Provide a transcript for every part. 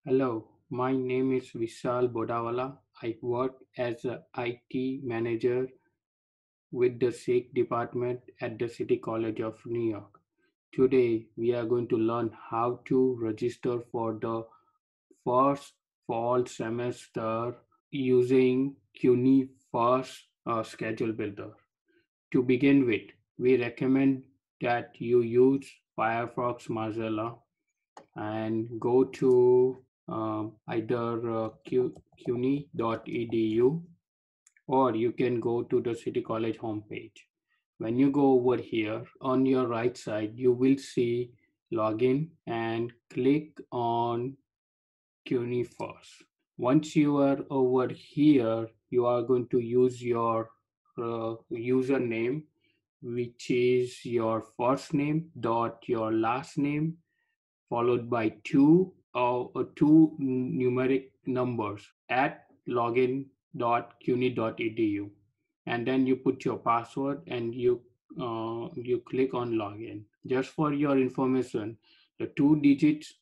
Hello, my name is Vishal Bodawala. I work as a IT manager with the Sikh department at the City College of New York. Today, we are going to learn how to register for the first fall semester using CUNY first schedule builder. To begin with, we recommend that you use Firefox Mozilla and go to either cuny.edu, or you can go to the City College homepage. When you go over here on your right side, you will see login and click on CUNY first. Once you are over here, you are going to use your username, which is your first name dot your last name followed by two numeric numbers at login.cuny.edu, and then you put your password and you click on login. Just for your information, the two digits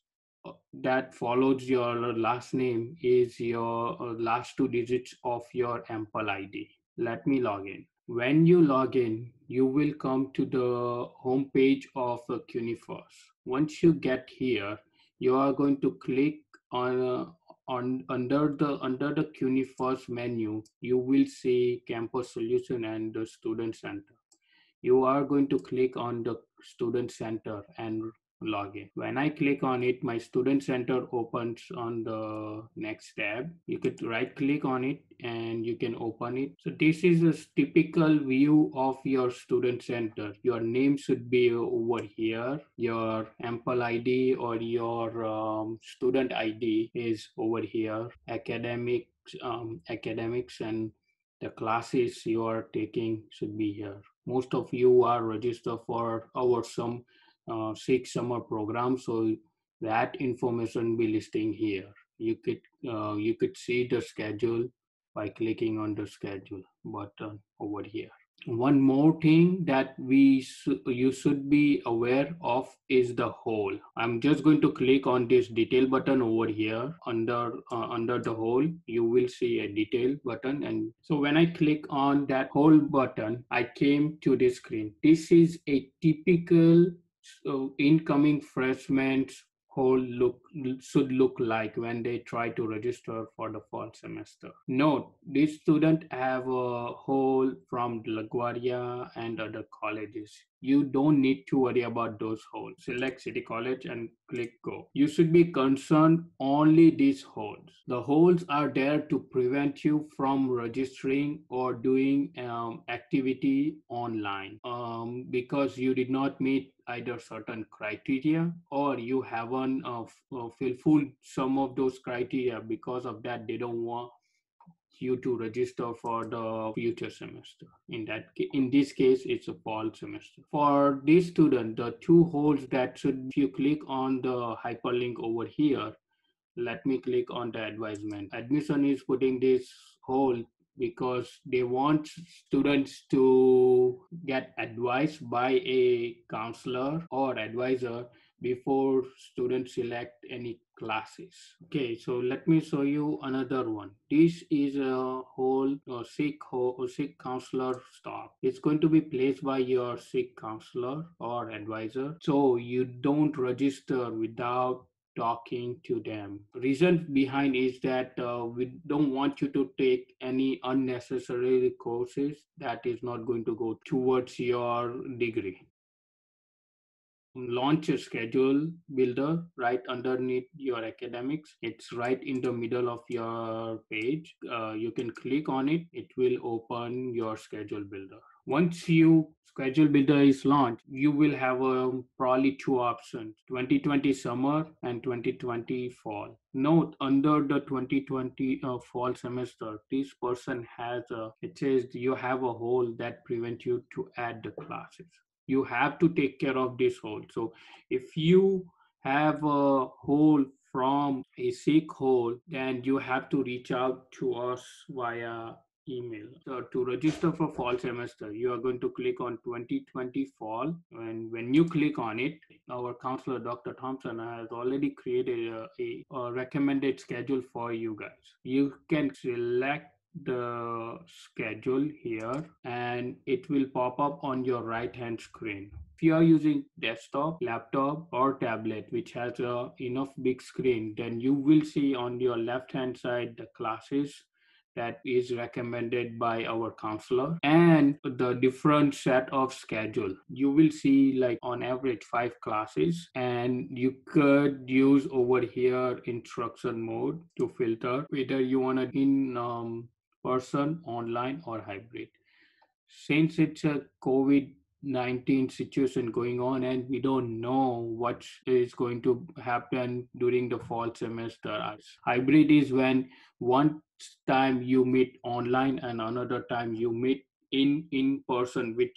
that follows your last name is your last two digits of your ample ID. Let me log in. When you log in, you will come to the home page of CUNYFirst. Once you get here, you are going to click on under the CUNYFirst menu. You will see Campus Solution and the Student Center. You are going to click on the Student Center and log in. When I click on it, my Student Center opens on the next tab. You could right click on it and you can open it. So this is a typical view of your Student Center. Your name should be over here. Your ample ID or your student ID is over here. Academics and the classes you are taking should be here. Most of you are registered for our some 6 summer program, so that information be listing here. You could see the schedule by clicking on the schedule button over here. One more thing that you should be aware of is the hole. I'm just going to click on this detail button over here. Under the hole, you will see a detail button, and so when I click on that hole button, I came to this screen. This is a typical incoming freshman's whole look should look like when they try to register for the fall semester. Note, these students have a whole from LaGuardia and other colleges. You don't need to worry about those holes. Select City College and click go. You should be concerned only these holes. The holes are there to prevent you from registering or doing activity online because you did not meet either certain criteria or you haven't fulfilled some of those criteria. Because of that, they don't want you to register for the future semester. In this case, it's a fall semester. For this student, the two holes that should, if you click on the hyperlink over here, let me click on the advisement. Admission is putting this hole because they want students to get advised by a counselor or advisor before students select any classes. Okay, so let me show you another one. This is a whole sick counselor stop. It's going to be placed by your sick counselor or advisor, so you don't register without talking to them. Reason behind is that we don't want you to take any unnecessary courses that is not going to go towards your degree. Launch a schedule builder right underneath your academics. It's right in the middle of your page. You can click on it. It will open your schedule builder. Once you schedule builder is launched, you will have probably two options: 2020 summer and 2020 fall. Note, under the 2020 fall semester, this person has it says you have a hole that prevents you to add the classes. You have to take care of this hole. So if you have a hole from a sick hole, then you have to reach out to us via email. So to register for fall semester, you are going to click on 2020 fall. And when you click on it, our counselor, Dr. Thompson, has already created a recommended schedule for you guys. You can select the schedule here and it will pop up on your right hand screen. If you are using desktop, laptop or tablet which has a enough big screen, then you will see on your left hand side the classes that is recommended by our counselor and the different set of schedule. You will see like on average 5 classes, and you could use over here instruction mode to filter whether you want to in person, online or hybrid. Since it's a COVID-19 situation going on and we don't know what is going to happen during the fall semester. Hybrid is when one time you meet online and another time you meet in person with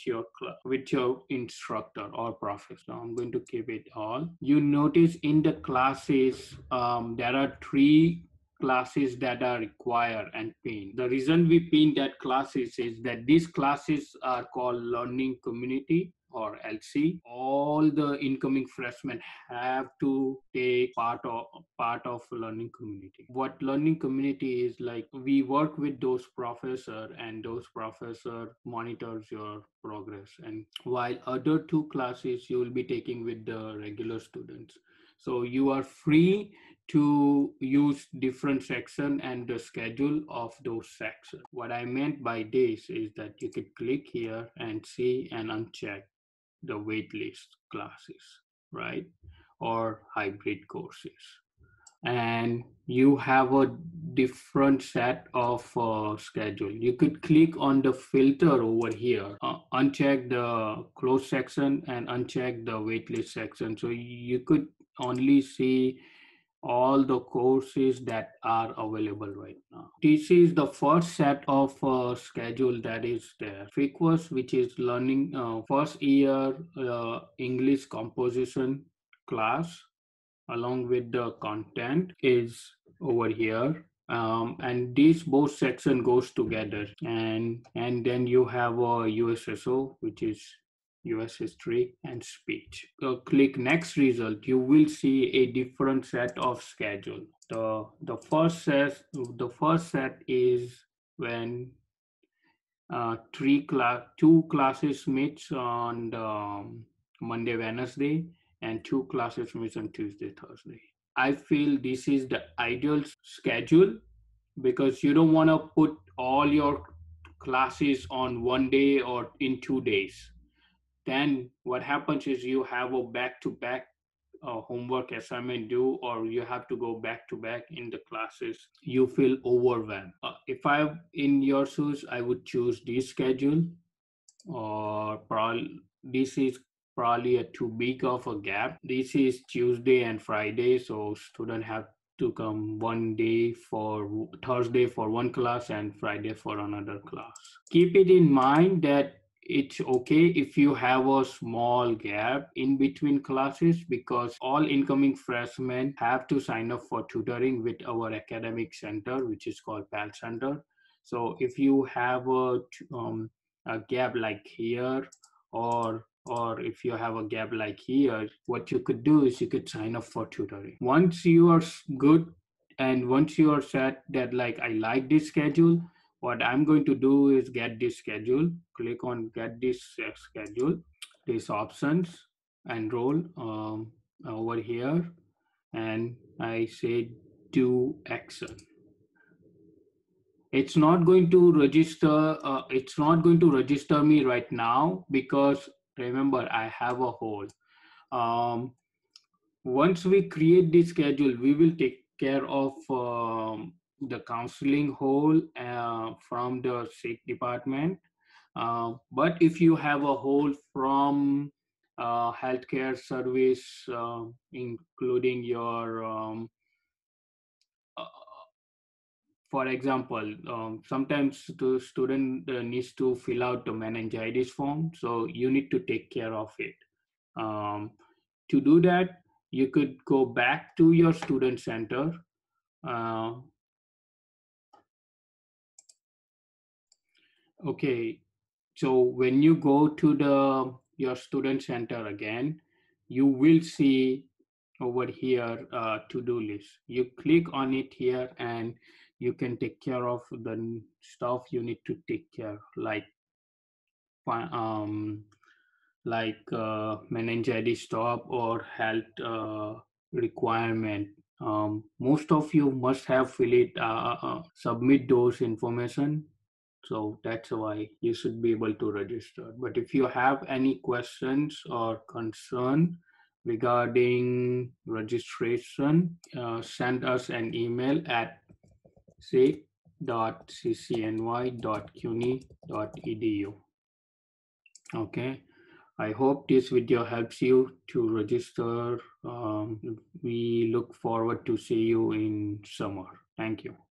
with your instructor or professor. So I'm going to keep it all. You notice in the classes there are three classes that are required and pin. The reason we pin that classes is that these classes are called learning community or LC. All the incoming freshmen have to take part of learning community. What learning community is like, we work with those professor and those professor monitors your progress, and while other two classes you will be taking with the regular students. So you are free to use different section and the schedule of those sections. What I meant by this is that you could click here and see and uncheck the waitlist classes, right? Or hybrid courses. And you have a different set of schedule. You could click on the filter over here, uncheck the closed section and uncheck the waitlist section. So you could only see all the courses that are available right now. This is the first set of schedule that is there. FICWAS, which is learning first year English composition class, along with the content is over here. And these both section goes together, and then you have a USSO, which is US history and speech. Click next result, you will see a different set of schedule. The first set is when two classes meets on the, Monday, Wednesday, and two classes meets on Tuesday, Thursday. I feel this is the ideal schedule because you don't want to put all your classes on one day or in 2 days. Then what happens is you have a back-to-back homework assignment due, or you have to go back to back in the classes. You feel overwhelmed. If I'm in your shoes, I would choose this schedule, or probably this is probably a too big of a gap. This is Tuesday and Friday, so student have to come one day for Thursday for one class and Friday for another class. Keep it in mind that it's okay if you have a small gap in between classes, because all incoming freshmen have to sign up for tutoring with our academic center, which is called PAL Center. So if you have a gap like here, or if you have a gap like here, what you could do is you could sign up for tutoring. Once you are good and once you are set that like I like this schedule, what I'm going to do is get this schedule, click on get this schedule, these options, enroll over here, and I say do action. It's not going to register me right now because remember I have a hold. Once we create this schedule, we will take care of the counseling hole from the SIC department. But if you have a hole from healthcare service, including your uh, for example, sometimes the student needs to fill out the meningitis form, so you need to take care of it. Um, to do that, you could go back to your student center. Uh, Okay, so when you go to the your student center again, you will see over here to-do list. You click on it here and you can take care of the stuff you need to take care, fi- um, meningitis stop or health requirement. Most of you must have fill it, submit those information. So that's why you should be able to register. But if you have any questions or concern regarding registration, send us an email at say.ccny.cuny.edu. Okay. I hope this video helps you to register. We look forward to see you in summer. Thank you.